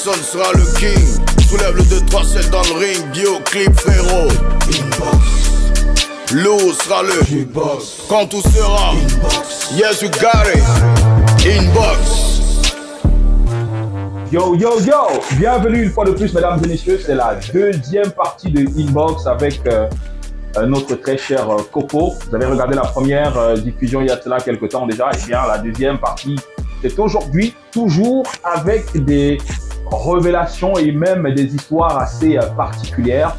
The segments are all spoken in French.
personne sera le king. Soulève le 2-3-7 dans le ring. Bio, clip, frérot. Inbox. Lou sera le Inbox. Quand tout sera Inbox. Yes, you got it. Inbox. Yo, yo, yo! Bienvenue une fois de plus, mesdames et messieurs. C'est la deuxième partie de Inbox avec notre très cher Copo. Vous avez regardé la première diffusion il y a cela quelques temps déjà. Et bien, la deuxième partie, c'est aujourd'hui, toujours avec des révélations et même des histoires assez particulières.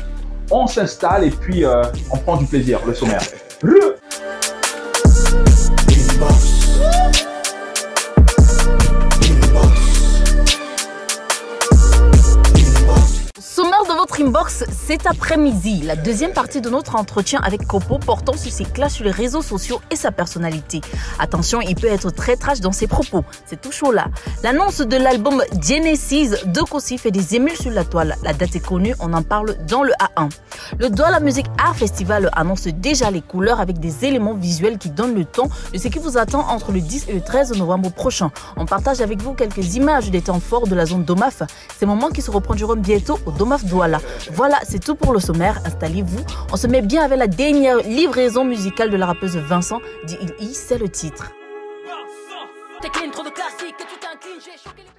On s'installe et puis on prend du plaisir, le sommaire. Sommaire de votre inbox cet après-midi, la deuxième partie de notre entretien avec Copo portant sur ses clashs sur les réseaux sociaux et sa personnalité. Attention, il peut être très trash dans ses propos, c'est tout chaud là. L'annonce de l'album Genesis de Kossi fait des émules sur la toile. La date est connue, on en parle dans le A1. Le Douala Music Art Festival annonce déjà les couleurs avec des éléments visuels qui donnent le ton de ce qui vous attend entre le 10 et le 13 novembre prochain. On partage avec vous quelques images des temps forts de la zone d'Omaf, ces moments qui se reproduiront bientôt au Domaf Douala. Voilà, c'est tout pour le sommaire. Installez-vous. On se met bien avec la dernière livraison musicale de la rappeuse Vincent. Dit il, c'est le titre. T'es clean, trop de classiques, et tout un clean, j'ai choqué les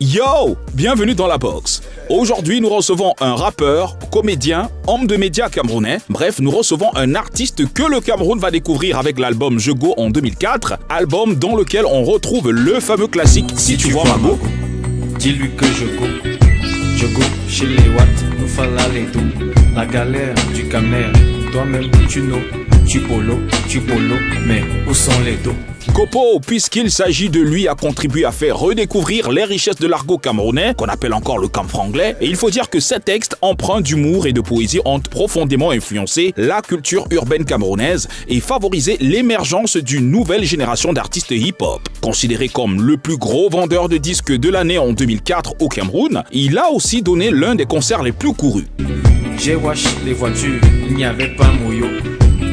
Yo, bienvenue dans la box. Aujourd'hui, nous recevons un rappeur, comédien, homme de médias camerounais. Bref, nous recevons un artiste que le Cameroun va découvrir avec l'album Je Go en 2004. Album dans lequel on retrouve le fameux classique Si tu vois ma go. Dis-lui que je go chez les Watts, nous falla les dos. La galère du Camer, toi-même tu polo, mais où sont les dos? Copo, puisqu'il s'agit de lui, a contribué à faire redécouvrir les richesses de l'argot camerounais, qu'on appelle encore le camfranglais. Et il faut dire que ces textes empreints d'humour et de poésie ont profondément influencé la culture urbaine camerounaise et favorisé l'émergence d'une nouvelle génération d'artistes hip-hop. Considéré comme le plus gros vendeur de disques de l'année en 2004 au Cameroun, il a aussi donné l'un des concerts les plus courus. J'ai wash les voitures, il n'y avait pas moyo.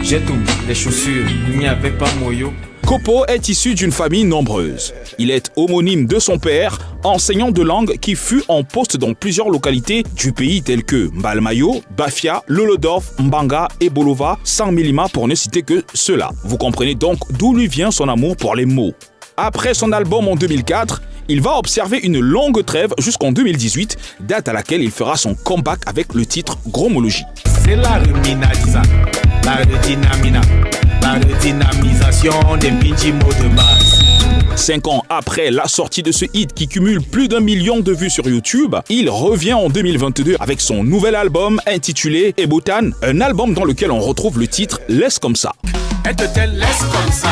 J'ai tout, les chaussures, il n'y avait pas moyo. Copo est issu d'une famille nombreuse. Il est homonyme de son père, enseignant de langue qui fut en poste dans plusieurs localités du pays telles que Mbalmayo, Bafia, Lolodorf, Mbanga et Bolova, sans Milima pour ne citer que cela. Vous comprenez donc d'où lui vient son amour pour les mots. Après son album en 2004, il va observer une longue trêve jusqu'en 2018, date à laquelle il fera son comeback avec le titre Gromologie. C'est la ruminalisa, la redynamina. La redynamisation des petits mots de base. 5 ans après la sortie de ce hit qui cumule plus d'1 million de vues sur YouTube, il revient en 2022 avec son nouvel album intitulé Ebotan, un album dans lequel on retrouve le titre Laisse comme ça. Elle te laisse comme ça.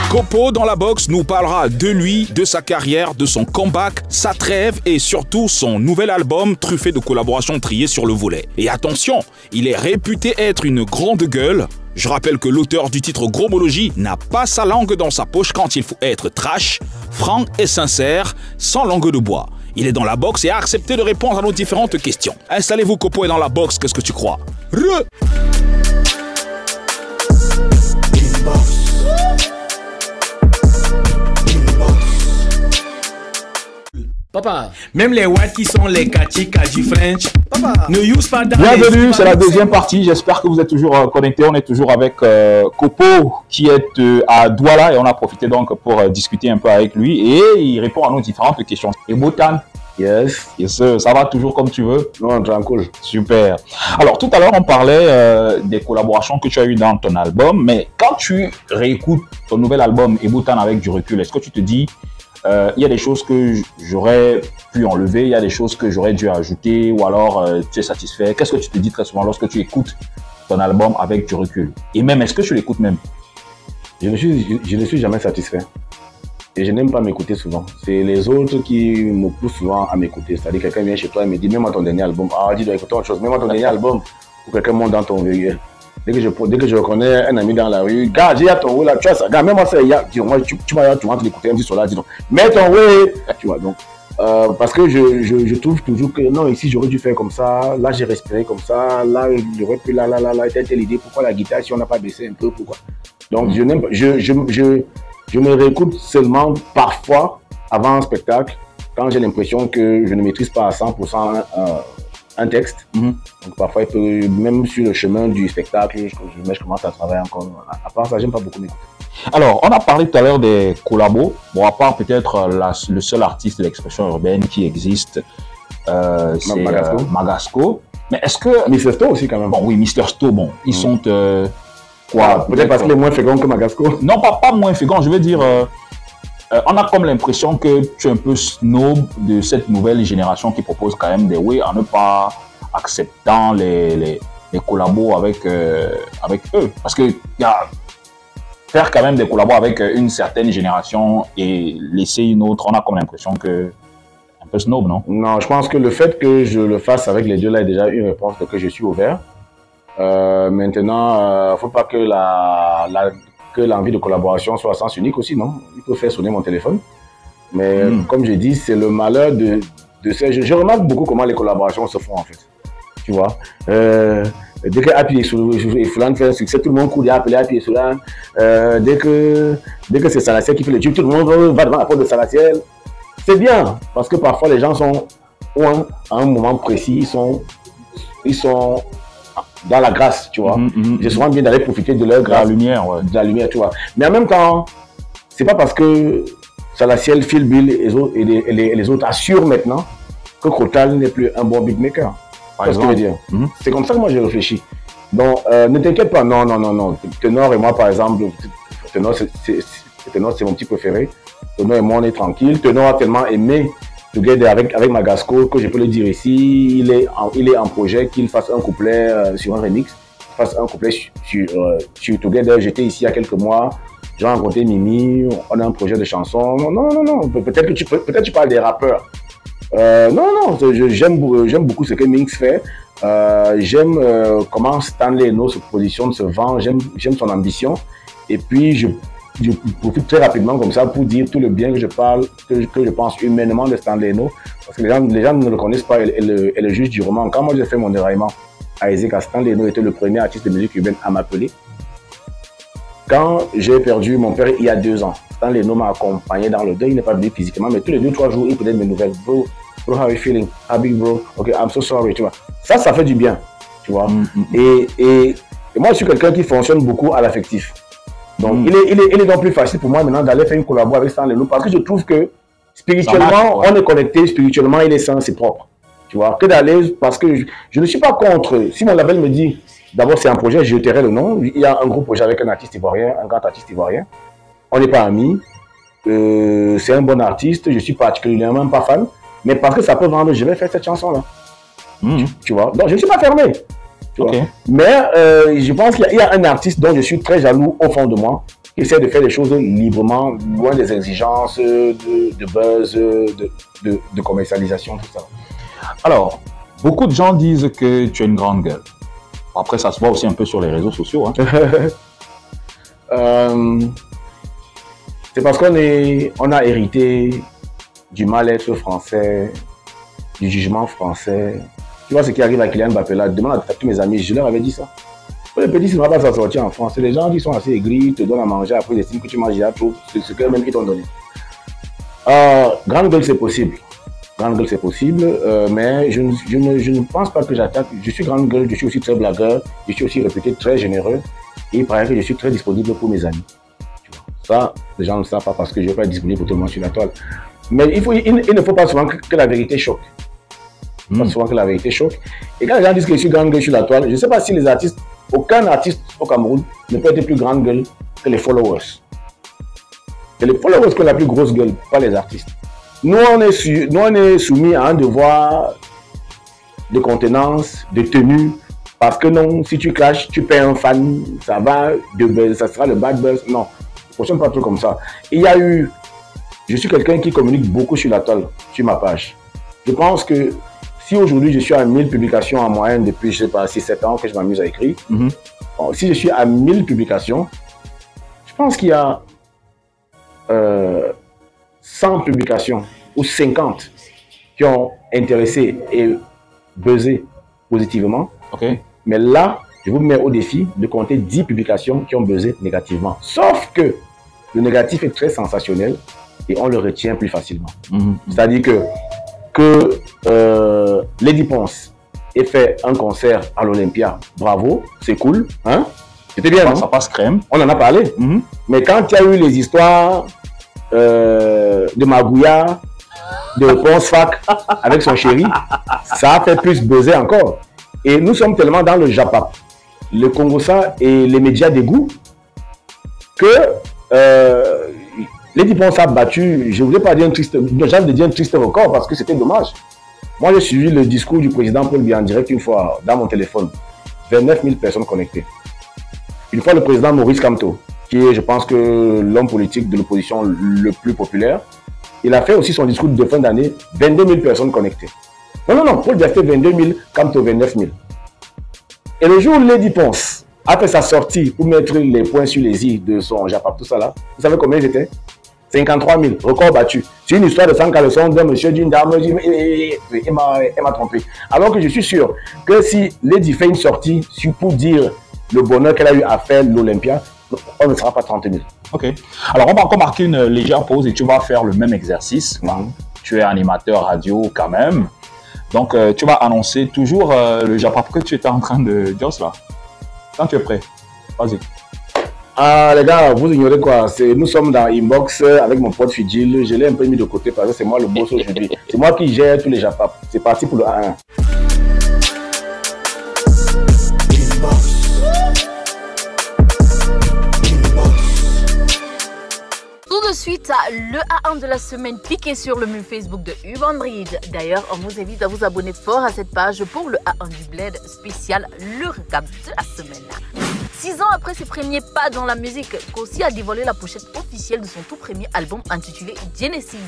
Copo dans la box nous parlera de lui, de sa carrière, de son comeback, sa trêve et surtout son nouvel album truffé de collaborations triées sur le volet. Et attention, il est réputé être une grande gueule. Je rappelle que l'auteur du titre Gromologie n'a pas sa langue dans sa poche quand il faut être trash, franc et sincère, sans langue de bois. Il est dans la box et a accepté de répondre à nos différentes questions. Installez-vous, Copo est dans la box, qu'est-ce que tu crois? Papa, même les whites qui sont les kachika du French, papa, ne use pas dans Bienvenue, c'est la deuxième partie. J'espère que vous êtes toujours connectés. On est toujours avec Copo qui est à Douala et on a profité donc pour discuter un peu avec lui et il répond à nos différentes questions. Et Botan, Yes. ça va toujours comme tu veux? Non, tranquille. Super. Alors tout à l'heure on parlait des collaborations que tu as eues dans ton album, mais quand tu réécoutes ton nouvel album et Botan avec du recul, est-ce que tu te dis il y a des choses que j'aurais pu enlever, il y a des choses que j'aurais dû ajouter, ou alors tu es satisfait? Qu'est-ce que tu te dis très souvent lorsque tu écoutes ton album avec du recul? Et même, est-ce que tu l'écoutes même? Je ne suis jamais satisfait. Et je n'aime pas m'écouter souvent. C'est les autres qui me poussent souvent à m'écouter. C'est-à-dire quelqu'un vient chez toi et me dit, mets-moi ton dernier album. Ah, dis, dois écouter autre chose. Mets-moi ton dernier album. Ou quelqu'un monte dans ton véhicule. Dès que je reconnais un ami dans la rue, gars, j'ai ton way là, tu vois ça, gars, même moi ça, tu vas l'écouter un petit sur là, dis donc, mets ton way, tu vois, donc, Parce que je trouve toujours que non, ici j'aurais dû faire comme ça, là j'ai respiré comme ça, là j'aurais pu là, telle idée, pourquoi la guitare si on n'a pas baissé un peu, pourquoi? Donc je n'aime pas, je me réécoute seulement parfois avant un spectacle, quand j'ai l'impression que je ne maîtrise pas à 100% un texte. Donc parfois, même sur le chemin du spectacle, je commence à travailler encore. À part ça, j'aime pas beaucoup m'écouter. Alors, on a parlé tout à l'heure des collabos. Bon, à part peut-être le seul artiste de l'expression urbaine qui existe, c'est Magasco. Mais est-ce que... Mr. Sto aussi quand même. Bon, oui, Mr. Sto, bon, ils sont... quoi, peut-être parce qu'il est moins fécond que Magasco. Non, pas moins fécond, je veux dire... on a comme l'impression que tu es un peu snob de cette nouvelle génération qui propose quand même des way en ne pas acceptant les collabos avec eux. Parce que faire quand même des collabos avec une certaine génération et laisser une autre, on a comme l'impression que un peu snob, non? Non, je pense que le fait que je le fasse avec les deux là est déjà une réponse que je suis ouvert. Maintenant, il ne faut pas que l'envie de collaboration soit à sens unique aussi, non? Il peut faire sonner mon téléphone. Mais comme je dis, c'est le malheur de ces... Je remarque beaucoup comment les collaborations se font en fait. Tu vois, dès que Happy et Soulan fait un succès, tout le monde court à appeler Happy et Soulan. Dès que c'est Salatiel qui fait le tube, tout le monde va devant la porte de Salatiel. C'est bien, parce que parfois les gens sont, à un moment précis, ils sont dans la grâce, tu vois. C'est souvent bien d'aller profiter de leur grâce. De la lumière, ouais. De la lumière, tu vois. Mais en même temps, c'est pas parce que Salatiel, Phil Bill et les autres assurent maintenant que Crotal n'est plus un bon beatmaker. C'est ce que je veux dire. C'est comme ça que moi j'ai réfléchi. Donc, ne t'inquiète pas, non. Tenor et moi, par exemple, Tenor, c'est mon petit préféré. Tenor et moi, on est tranquille. Tenor a tellement aimé Together avec Magasco que je peux le dire ici. Il est en projet qu'il fasse un couplet sur un remix. Qu'il fasse un couplet sur Together. J'étais ici il y a quelques mois. J'ai rencontré Mimi. On a un projet de chanson. Non. Peut-être que tu parles des rappeurs. Non, j'aime beaucoup ce que Minx fait. J'aime comment Stanley Eno se positionne, se vend. J'aime son ambition. Et puis, je profite très rapidement comme ça pour dire tout le bien que je pense humainement de Stanley Eno. Parce que les gens ne le connaissent pas et le juge du roman. Quand moi j'ai fait mon déraillement à Ezeka, Stanley Eno était le premier artiste de musique urbaine à m'appeler. Quand j'ai perdu mon père il y a 2 ans, Stanley Eno m'a accompagné dans le deuil. Il n'est pas venu physiquement, mais tous les 2-3 jours, il prenait mes nouvelles. Bro, how are you feeling? How big, bro? Ok, I'm so sorry, tu vois. Ça fait du bien, tu vois. Et moi, je suis quelqu'un qui fonctionne beaucoup à l'affectif. Donc, il est donc plus facile pour moi maintenant d'aller faire une collaboration avec Stanley Eno parce que je trouve que spirituellement, on est connecté, spirituellement, il est sain, c'est propre. Tu vois, que d'aller, parce que je ne suis pas contre. Si mon label me dit, d'abord c'est un projet, je tairai le nom. Il y a un gros projet avec un artiste ivoirien, un grand artiste ivoirien. On n'est pas amis. C'est un bon artiste, je suis particulièrement pas fan. Mais parce que ça peut vendre, je vais faire cette chanson-là. Tu vois, donc je ne suis pas fermé. Tu vois. Mais je pense qu'il y a un artiste dont je suis très jaloux au fond de moi, qui essaie de faire les choses librement, loin des exigences de buzz, de commercialisation, tout ça. Alors, beaucoup de gens disent que tu es une grande gueule. Après, ça se voit aussi un peu sur les réseaux sociaux. Hein. C'est parce qu'on a hérité du mal-être français, du jugement français. Tu vois ce qui arrive à Kylian Mbappé là, demande à tous mes amis, je leur avais dit ça. Les petits, ça ne va pas s'en sortir en France. C'est des gens qui sont assez aigris, te donnent à manger, après ils estiment que tu manges déjà trop, c'est ce qu'eux-mêmes ils t'ont donné. Grande gueule, c'est possible. Grande gueule, c'est possible, mais je ne pense pas que j'attaque. Je suis grande gueule, je suis aussi très blagueur, je suis aussi réputé très généreux, et il paraît que je suis très disponible pour mes amis. Tu vois. Ça, les gens ne le savent pas parce que je ne vais pas être disponible pour tout le monde sur la toile. Mais il ne faut pas souvent que la vérité choque. Pas souvent que la vérité choque. Et quand les gens disent que je suis grande gueule sur la toile, je ne sais pas si les artistes, aucun artiste au Cameroun ne peut être plus grande gueule que les followers. C'est les followers qui ont la plus grosse gueule, pas les artistes. Nous, on est soumis à un devoir de contenance, de tenue, parce que non, si tu clashes, tu perds un fan, ça sera le bad buzz. Non, ça ne fonctionne pas trop comme ça. Je suis quelqu'un qui communique beaucoup sur la toile, sur ma page. Je pense que si aujourd'hui je suis à 1000 publications en moyenne depuis, je ne sais pas, 6-7 ans que je m'amuse à écrire, bon, si je suis à 1000 publications, je pense qu'il y a 100 publications ou 50 qui ont intéressé et buzzé positivement. Ok. Mais là, je vous mets au défi de compter 10 publications qui ont buzzé négativement. Sauf que le négatif est très sensationnel et on le retient plus facilement. C'est-à-dire que Lady Ponce ait fait un concert à l'Olympia, bravo, c'est cool. Hein? C'était bien, non? Ça passe crème. On en a parlé. Mais quand il y a eu les histoires de Magouya, de Ponce Fac avec son chéri, ça a fait plus buzzer encore. Et nous sommes tellement dans le Japap, le Congossa et les médias d'égout que Lady Ponce a battu, je ne voulais pas dire un triste, j'ai envie de dire un triste record parce que c'était dommage. Moi, j'ai suivi le discours du président Paul Biya en direct une fois dans mon téléphone. 29 000 personnes connectées. Une fois, le président Maurice Kamto, qui est, je pense, que l'homme politique de l'opposition le plus populaire, il a fait aussi son discours de fin d'année, 22 000 personnes connectées. Non, Paul Biya fait 22 000, Kamto 29 000. Et le jour où Lady Ponce a fait sa sortie pour mettre les points sur les i de son Japap, tout ça là, vous savez combien j'étais? 53 000, record battu. C'est une histoire de 100 caleçons d'un monsieur, d'une dame, il m'a trompé. Alors que je suis sûr que si Lady fait une sortie pour dire le bonheur qu'elle a eu à faire l'Olympia, on ne sera pas 30 000. Ok. Alors, on va encore marquer une légère pause et tu vas faire le même exercice. Tu es animateur radio quand même. Donc, tu vas annoncer toujours le Japap que tu étais en train de dire là. Quand tu es prêt, vas-y. Ah les gars, vous ignorez quoi? Nous sommes dans Inbox avec mon pote Fidjil. Je l'ai un peu mis de côté parce que c'est moi le boss aujourd'hui. C'est moi qui gère tous les Japap. C'est parti pour le A1. Tout de suite, le A1 de la semaine piqué sur le mur Facebook de Urban Bridge. D'ailleurs, on vous invite à vous abonner fort à cette page pour le A1 du Bled spécial, le recap de la semaine. 6 ans après ses premiers pas dans la musique, Kossi a dévoilé la pochette officielle de son tout premier album intitulé Genesis.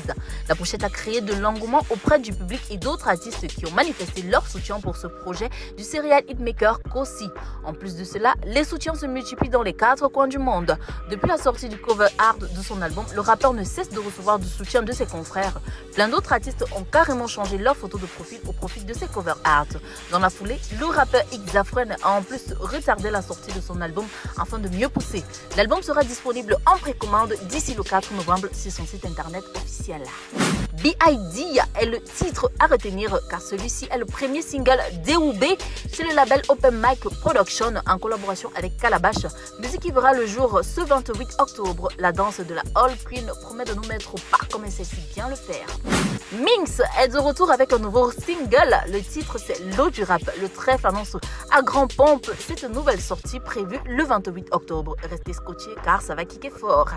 La pochette a créé de l'engouement auprès du public et d'autres artistes qui ont manifesté leur soutien pour ce projet du serial hitmaker Kossi. En plus de cela, les soutiens se multiplient dans les 4 coins du monde. Depuis la sortie du cover art de son album, le rappeur ne cesse de recevoir du soutien de ses confrères. Plein d'autres artistes ont carrément changé leur photo de profil au profit de ses cover art. Dans la foulée, le rappeur Xafren a en plus retardé la sortie de son album afin de mieux pousser. L'album sera disponible en précommande d'ici le 4 novembre sur son site internet officiel. B.I.D. est le titre à retenir car celui-ci est le premier single DOB chez le label Open Mic Production en collaboration avec Calabash, musique qui verra le jour ce 28 octobre. La danse de la All Queen promet de nous mettre au pas comme elle sait si bien le faire. Minx est de retour avec un nouveau single. Le titre c'est L'eau du rap. Le trèfle annonce à grand pompe cette nouvelle sortie prévue le 28 octobre. Restez scotchés car ça va kicker fort.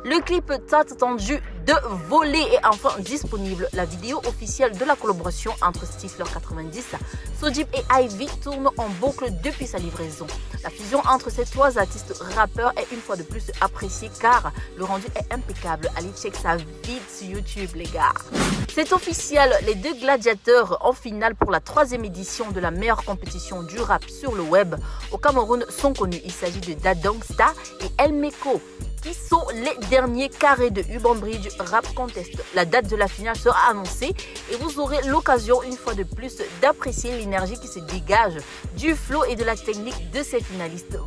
Le clip tant attendu de Voler est enfin disponible. La vidéo officielle de la collaboration entre Stifler 90, Sojip et Ivy tourne en boucle depuis sa livraison. La fusion entre ces 3 artistes rappeurs est une fois de plus appréciée car le rendu est impeccable. Allez check sa vidéo sur YouTube les gars. C'est officiel, les 2 gladiateurs en finale pour la 3e édition de la meilleure compétition du rap sur le web au Cameroun sont connus. Il s'agit de Dadongsta et El Meko, qui sont les derniers carrés de Urban Bridge Rap Contest. La date de la finale sera annoncée et vous aurez l'occasion une fois de plus d'apprécier l'énergie qui se dégage du flow et de la technique de ces finalistes.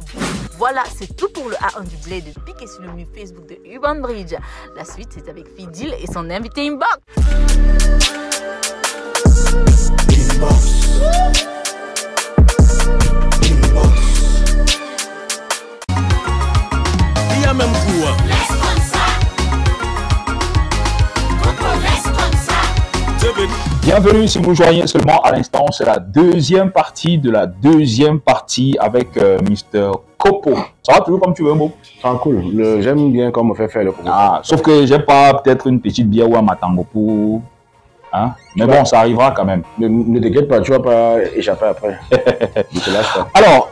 Voilà, c'est tout pour le A1 du Bled piqué sur le mur Facebook de Urban Bridge. La suite, c'est avec Fidjil et son invité Inbox. Il y a même coup. Laisse comme ça. Coco, laisse comme ça. Bienvenue si vous joignez seulement à l'instant, c'est la 2e partie de la 2e partie avec Mr. Kopo. Ça va toujours comme tu veux, Mo? Ah, cool. J'aime bien comment on fait faire le Kopo. Ah, sauf que j'ai pas peut-être une petite bière ou un matango pour... Hein? Mais bon, ça arrivera quand même. Ne t'inquiète pas, tu vas pas échapper après. Ne te lâche pas. Alors,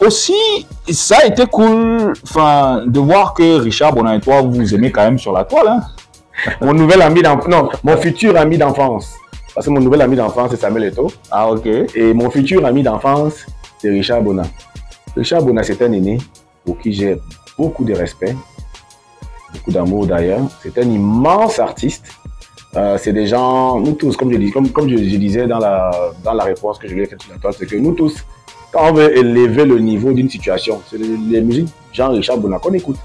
aussi, ça a été cool de voir que Richard Bonin et toi, vous vous aimez quand même sur la toile. Hein? Mon nouvel ami d'enfance, non, mon futur ami d'enfance. Parce que mon nouvel ami d'enfance, c'est Samuel Eto'o. Ah, ok. Et mon futur ami d'enfance, c'est Richard Bonin. Richard Bonin, c'est un aîné pour qui j'ai beaucoup de respect, beaucoup d'amour d'ailleurs. C'est un immense artiste. C'est des gens, nous tous, comme je disais dans la réponse que je lui ai faite sur la toile, c'est que nous tous, quand on veut élever le niveau d'une situation, c'est les musiques genre Richard Bona qu'on écoute.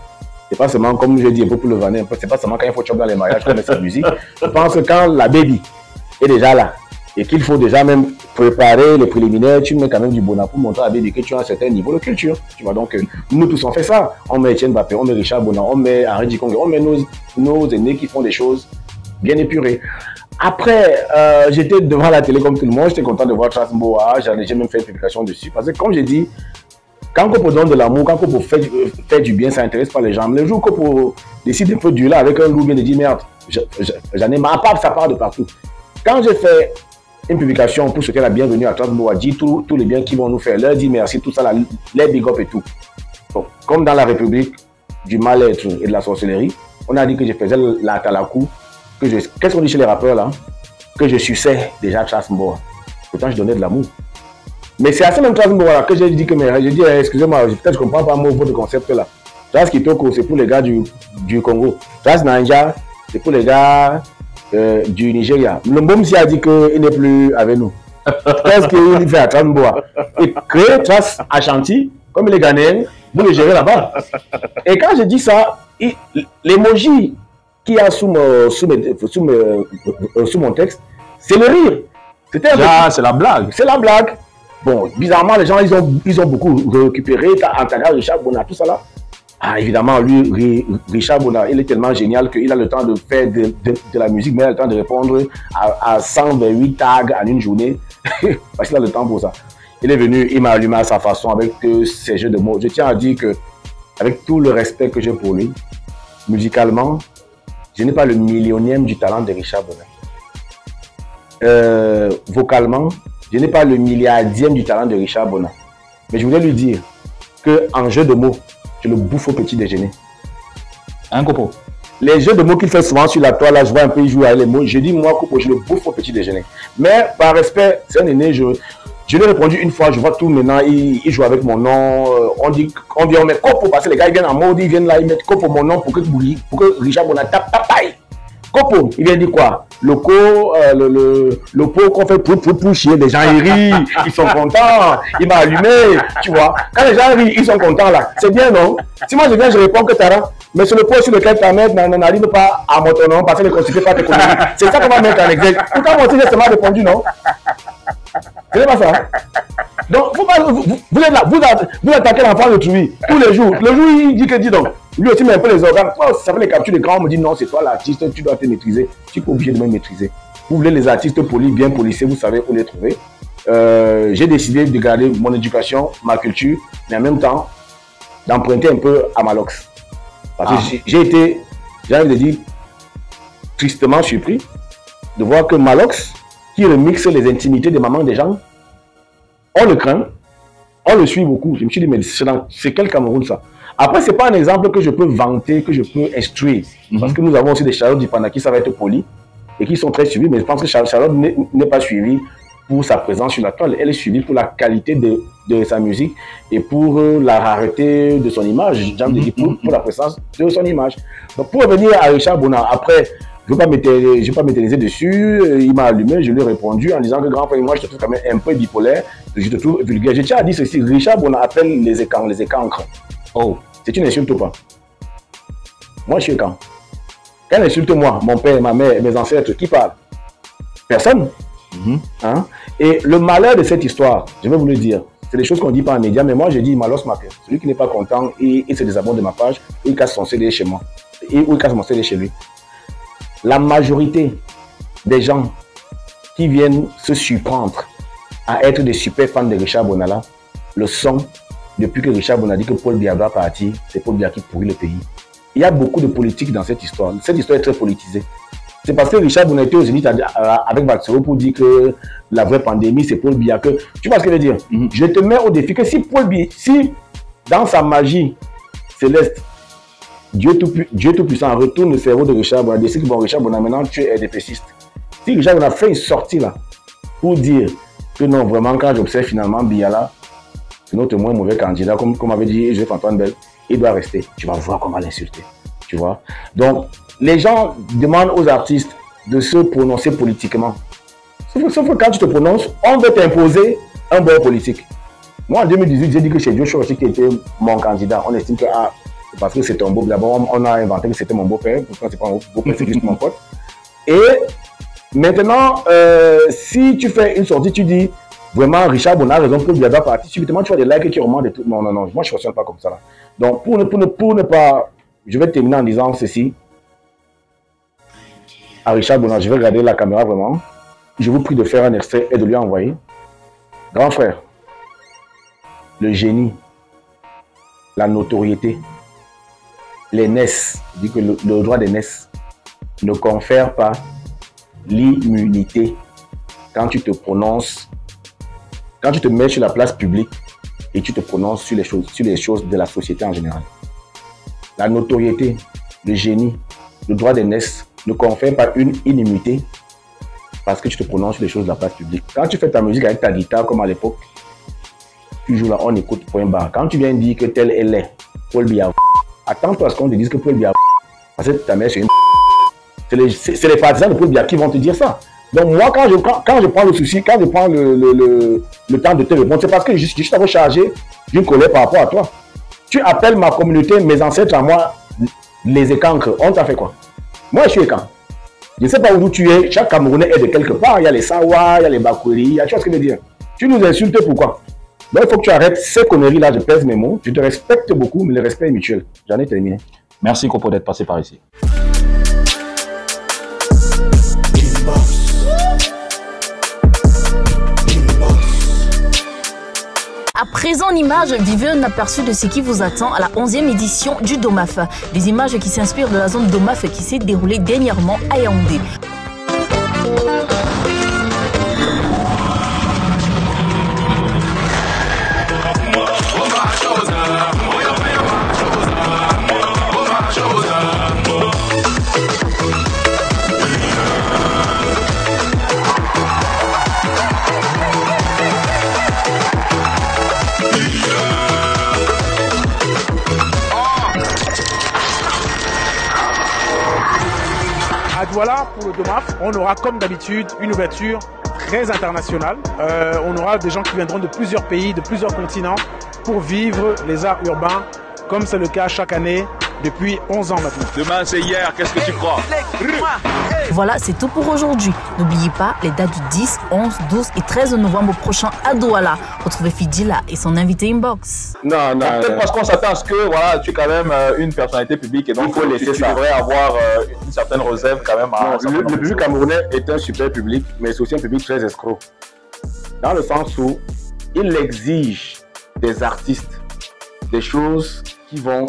C'est pas seulement, comme je dis un peu pour le vanner, c'est pas seulement quand il faut chop dans les mariages qu'on met cette musique. Je pense que quand la baby est déjà là, et qu'il faut déjà même préparer les préliminaires, tu mets quand même du Bona pour montrer à la baby que tu as un certain niveau de culture. Tu vois, donc nous tous on fait ça. On met Etienne Mbappé, on met Richard Bona, on met Henri Dikong, on met nos aînés qui font des choses bien épurées. Après, j'étais devant la télé comme tout le monde, j'étais content de voir Trace Mboa, j'ai même fait une publication dessus. Parce que comme j'ai dit, quand Kopo donne de l'amour, quand Kopo fait du bien, ça n'intéresse pas les gens. Le jour Kopo décide un peu du là avec un loup, bien de dire merde, j'en ai marre, ça part de partout. Quand j'ai fait une publication pour souhaiter la bienvenue à Trace Mboa, dit tous les biens qu'ils vont nous faire, leur dire merci, tout ça, les big up et tout. Bon, comme dans la République du mal-être et de la sorcellerie, on a dit que je faisais la talakou. Qu'est-ce qu'on dit chez les rappeurs là? Que je suçais déjà Trace Mboa. Pourtant, je donnais de l'amour. Mais c'est à ce même Trace Mboa là que j'ai dit que, j'ai dit, excusez-moi, peut-être je ne comprends pas votre concept là. Trace Kitoko, c'est pour les gars du Congo. Trace Nanja, c'est pour les gars du Nigeria. Le Mbomsi a dit qu'il n'est plus avec nous. Qu'est-ce qu'il fait à Trace Mboa? Il crée Trace Ashanti, comme il est ghanéen, vous le gérez là-bas. Et quand je dis ça, l'emoji qui a sous mon texte, c'est le rire. C'est la blague. C'est la blague. Bon, bizarrement, les gens, ils ont beaucoup récupéré Antaga, Richard Bona, tout ça là. Ah, évidemment, lui, Richard Bona, il est tellement génial qu'il a le temps de faire de la musique, mais il a le temps de répondre à 128 tags en une journée. Parce qu'il a le temps pour ça. Il est venu, il m'a allumé à sa façon avec ses jeux de mots. Je tiens à dire que, avec tout le respect que j'ai pour lui, musicalement, je n'ai pas le millionième du talent de Richard Bona. Vocalement, je n'ai pas le milliardième du talent de Richard Bona. Mais je voulais lui dire qu'en jeu de mots, je le bouffe au petit déjeuner. Un Kopo. Les jeux de mots qu'il fait souvent sur la toile, là, je vois un peu, il joue avec les mots. Je dis, moi, Kopo, je le bouffe au petit déjeuner. Mais par respect, c'est un aîné, je lui ai répondu une fois, je vois tout maintenant, il joue avec mon nom. On met Kopo, parce que les gars, ils viennent en mode, ils viennent là, ils mettent Kopo mon nom pour que Richard Bona tape. Kopo, il vient dire quoi? Le pot qu'on fait pour chier, les gens ils rient, ils sont contents, il m'a allumé, tu vois. Quand les gens rient, ils sont contents là. C'est bien, non? Si moi je viens, je réponds que Tara, mais sur le pot sur lequel ta mère n'arrive pas à mon nom parce qu'elle ne constitue pas tes conneries. C'est ça qu'on va mettre en exergue. Pourtant, moi aussi, j'ai seulement répondu, non? C'est pas ça. Donc, vous êtes là, vous attaquez l'enfant de Trouy tous les jours. Le jour, il dit que, dis donc, lui aussi met un peu les organes. Oh, ça fait les captures d'écran, on me dit non, c'est toi l'artiste, tu dois te maîtriser. Tu n'es pas obligé de me maîtriser. Vous voulez les artistes polis, bien polissés, vous savez où les trouver. J'ai décidé de garder mon éducation, ma culture, mais en même temps, d'emprunter un peu à Malox. Parce que j'ai été, j'ai envie de dire, tristement surpris de voir que Malox, qui remixe les intimités des mamans des gens, on le craint, on le suit beaucoup. Je me suis dit, mais c'est quel Cameroun ça? Après, ce n'est pas un exemple que je peux vanter, que je peux instruire. Parce que nous avons aussi des Charlotte Dipana qui savent être polis et qui sont très suivis. Mais je pense que Charlotte n'est pas suivie pour sa présence sur la toile. Elle est suivie pour la qualité de sa musique et pour la rareté de son image. Pour la présence de son image. Donc, pour revenir à Richard Bona, après, je ne vais pas m'éterniser dessus. Il m'a allumé, je lui ai répondu en disant que grand frère, moi je te trouve quand même un peu bipolaire, je te trouve vulgaire. Je tiens à dire ceci, Richard Bona appelle les écancres. Oh, c'est une insulte ou pas? Moi je suis écan. Quand elle insulte moi, mon père, ma mère, mes ancêtres, qui parle? Personne. Hein? Et le malheur de cette histoire, je vais vous le dire, c'est des choses qu'on ne dit pas en médias, mais moi je dis Malos Maker. Celui qui n'est pas content, il se désabonne de ma page, il casse son CD chez moi. Ou il casse mon CD chez lui. La majorité des gens qui viennent se surprendre à être des super fans de Richard Bona là, le sont depuis que Richard Bona dit que Paul Biya va partir, c'est Paul Biya qui pourrit le pays. Il y a beaucoup de politique dans cette histoire. Cette histoire est très politisée. C'est parce que Richard Bona était aux Zénith avec Baxero pour dire que la vraie pandémie, c'est Paul Biya. Tu vois ce que je veux dire? Je te mets au défi que si Paul Biya, si dans sa magie céleste, Dieu Tout-Puissant retourne le cerveau de Richard Bona, décide que bon, Richard Bona, maintenant tu es RDPciste. Si Richard Bona fait une sortie là, pour dire que non, vraiment, quand j'observe finalement Biya là, c'est notre moins mauvais candidat, comme avait dit Joseph Antoine Bell, il doit rester. Tu vas voir comment l'insulter. Tu vois? Donc, les gens demandent aux artistes de se prononcer politiquement. Sauf que quand tu te prononces, on veut t'imposer un bord politique. Moi, en 2018, j'ai dit que c'est Joe Chorchi qui était mon candidat. On estime que, parce que c'était un beau, d'abord, on a inventé que c'était mon beau-père. Pourtant, c'est pas mon beau-père, c'est juste mon pote. Et maintenant, si tu fais une sortie, tu dis, vraiment, Richard Bona a raison, Paul Biya doit partir. Subitement, tu vois des likes qui remontent et tout. Non, moi, je ne fonctionne pas comme ça. Là. Donc, pour ne pas... Je vais terminer en disant ceci. À Richard Bona, je vais regarder la caméra vraiment. Je vous prie de faire un extrait et de lui envoyer. Grand frère, le génie, la notoriété, les NES, dit que le droit des NES ne confère pas l'immunité quand tu te prononces, quand tu te mets sur la place publique et tu te prononces sur les choses de la société en général. La notoriété, le génie, le droit des NES ne confère pas une immunité parce que tu te prononces sur les choses de la place publique. Quand tu fais ta musique avec ta guitare comme à l'époque, tu joues là, on écoute point barre. Quand tu viens dire que tel est laid, Paul Biya, attends-toi à ce qu'on te dise que Paul Biya, parce que ta mère c'est une... C'est les partisans de Paul Biya qui vont te dire ça. Donc moi, quand je prends le souci, quand je prends le temps de te répondre, c'est parce que je suis rechargé d'une colère par rapport à toi. Tu appelles ma communauté, mes ancêtres à moi, les écancres. On t'a fait quoi? Moi, je suis écan. Je ne sais pas où tu es. Chaque Camerounais est de quelque part. Il y a les Sawa, il y a les Bakouri, il y a tu vois ce que je veux dire. Tu nous insultes pourquoi? Donc, il faut que tu arrêtes ces conneries-là. Je pèse mes mots. Je te respecte beaucoup, mais le respect est mutuel. J'en ai terminé. Merci, Kopo, d'être passé par ici. À présent, en images, vivez un aperçu de ce qui vous attend à la 11e édition du DOMAF. Des images qui s'inspirent de la zone DOMAF qui s'est déroulée dernièrement à Yaoundé. Voilà, pour le DOMAF, on aura comme d'habitude une ouverture très internationale. On aura des gens qui viendront de plusieurs pays, de plusieurs continents pour vivre les arts urbains comme c'est le cas chaque année depuis 11 ans maintenant. Demain c'est hier, qu'est-ce que tu crois? Voilà, c'est tout pour aujourd'hui. N'oubliez pas les dates du 10, 11, 12 et 13 novembre prochain à Douala. Retrouvez Fidjila et son invité Inbox. Non, peut-être parce qu'on s'attend à ce que voilà, tu es quand même une personnalité publique et donc il faut laisser tu devrais avoir une certaine réserve quand même. Le public camerounais est un super public, mais c'est aussi un public très escroc. Dans le sens où il exige des artistes des choses qui vont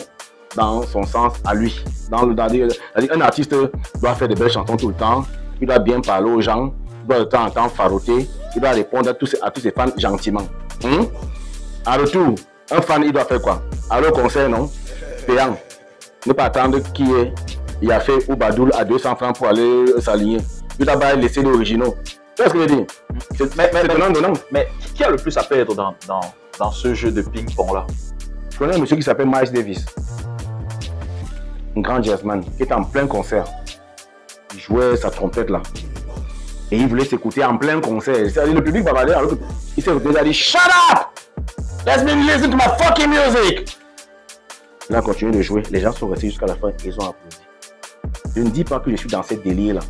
dans son sens à lui. Un artiste doit faire de belles chansons tout le temps, il doit bien parler aux gens, il doit de temps en temps faroter, il doit répondre à tous ses fans gentiment. En retour, un fan, il doit faire quoi? Aller au concert, non? Payant. Ne pas attendre il a fait Oubadoul à 200 francs pour aller s'aligner. Il doit laisser les originaux. Tu vois ce que je veux dire? Mais qui a le plus à perdre dans ce jeu de ping-pong là? Je connais un monsieur qui s'appelle Miles Davis. Un grand jazzman qui était en plein concert. Il jouait sa trompette là. Et il voulait s'écouter en plein concert. Le public va parler. Il s'est retrouvé, il a dit shut up! Let me listen to my fucking music! Il a continué de jouer. Les gens sont restés jusqu'à la fin. Ils ont applaudi. Je ne dis pas que je suis dans ce délire là.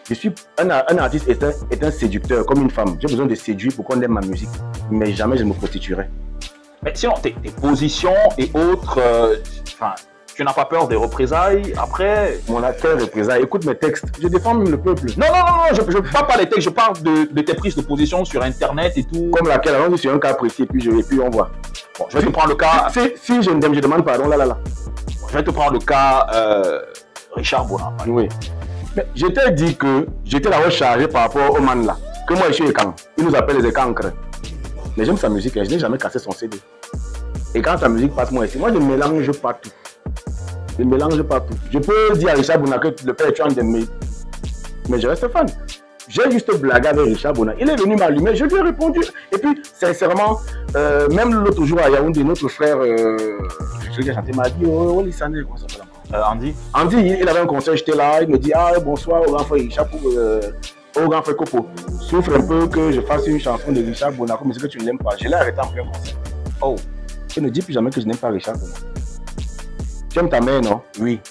Je suis un artiste est un séducteur comme une femme. J'ai besoin de séduire pour qu'on aime ma musique. Mais jamais je me prostituerai. Mais sinon, tes positions et autres, tu n'as pas peur des représailles après? Mon acteur représailles, écoute mes textes, je défends même le peuple. Non, je ne parle pas des textes, je parle de tes prises de position sur internet et tout. Comme laquelle, on est sur un cas précis et puis on voit. Bon, je vais te prendre le cas... Si je demande pardon, là. Bon, je vais te prendre le cas Richard Bona. Oui. Mais je t'ai dit que j'étais là rechargé par rapport au man là. Que moi je suis écan. Il nous appelle les écancres. Mais j'aime sa musique, je n'ai jamais cassé son CD. Et quand ta musique passe moi ici, moi je ne mélange pas tout. Je ne mélange pas tout. Je peux dire à Richard Bona que le père est un de mes... Mais je reste fan. J'ai juste blagué avec Richard Bona. Il est venu m'allumer, je lui ai répondu. Et puis, sincèrement, même l'autre jour à Yaoundé, notre frère, celui qui a chanté m'a dit, oh, Lissane, comment ça s'appelle encore? Andy. Andy, il avait un concert, j'étais là, il me dit, ah, bonsoir au grand frère Richard, au grand frère Copo. Souffre un peu que je fasse une chanson de Richard Bonaco, mais c'est que tu ne l'aimes pas. Je l'ai arrêté en plein concert. Oh. Je ne dis plus jamais que je n'aime pas Richard Bonaco. Tu aimes ta mère, non? Oui.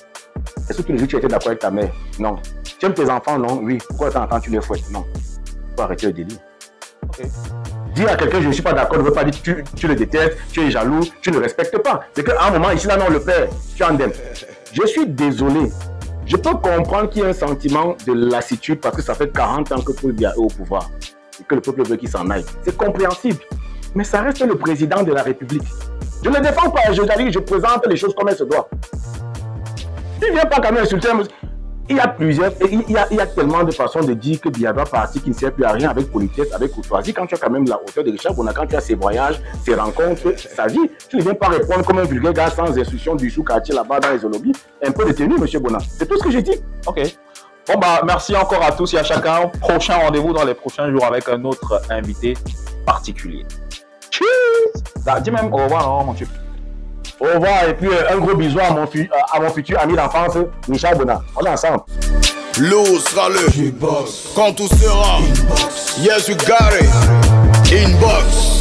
Est-ce que tous les jours tu étais d'accord avec ta mère? Non. Tu aimes tes enfants, non? Oui. Pourquoi de temps en temps tu les fouettes? Non. Il faut arrêter le délire. Ok. Dire à quelqu'un je ne suis pas d'accord ne veut pas dire que tu le détestes, tu es jaloux, tu ne respectes pas. C'est qu'à un moment, ici, là, non, le père, tu en aimes. Je suis désolé. Je peux comprendre qu'il y ait un sentiment de lassitude parce que ça fait 40 ans que Paul Biya est au pouvoir et que le peuple veut qu'il s'en aille. C'est compréhensible. Mais ça reste le président de la République. Je ne le défends pas, je présente les choses comme elles se doivent. Il ne vient pas quand même insulter. Il y a tellement de façons de dire que Biya doit partir, qui ne sert plus à rien avec politesse, avec courtoisie. Quand tu as quand même la hauteur de Richard Bonaco, quand tu as ses voyages, ses rencontres, sa vie, tu ne viens pas répondre comme un vulgaire gars sans instruction du sous-quartier là-bas dans les Olobis. Un peu de tenue, monsieur Bona. C'est tout ce que j'ai dit. Ok. Bon, bah, merci encore à tous et à chacun. Prochain rendez-vous dans les prochains jours avec un autre invité particulier. Cheers! Dis même au revoir, hein, mon Dieu. Au revoir et puis un gros bisou à mon futur ami d'enfance, Richard Bona. On est ensemble. L'eau sera le Inbox. Quand tout sera Inbox. Yes, you got it. Inbox.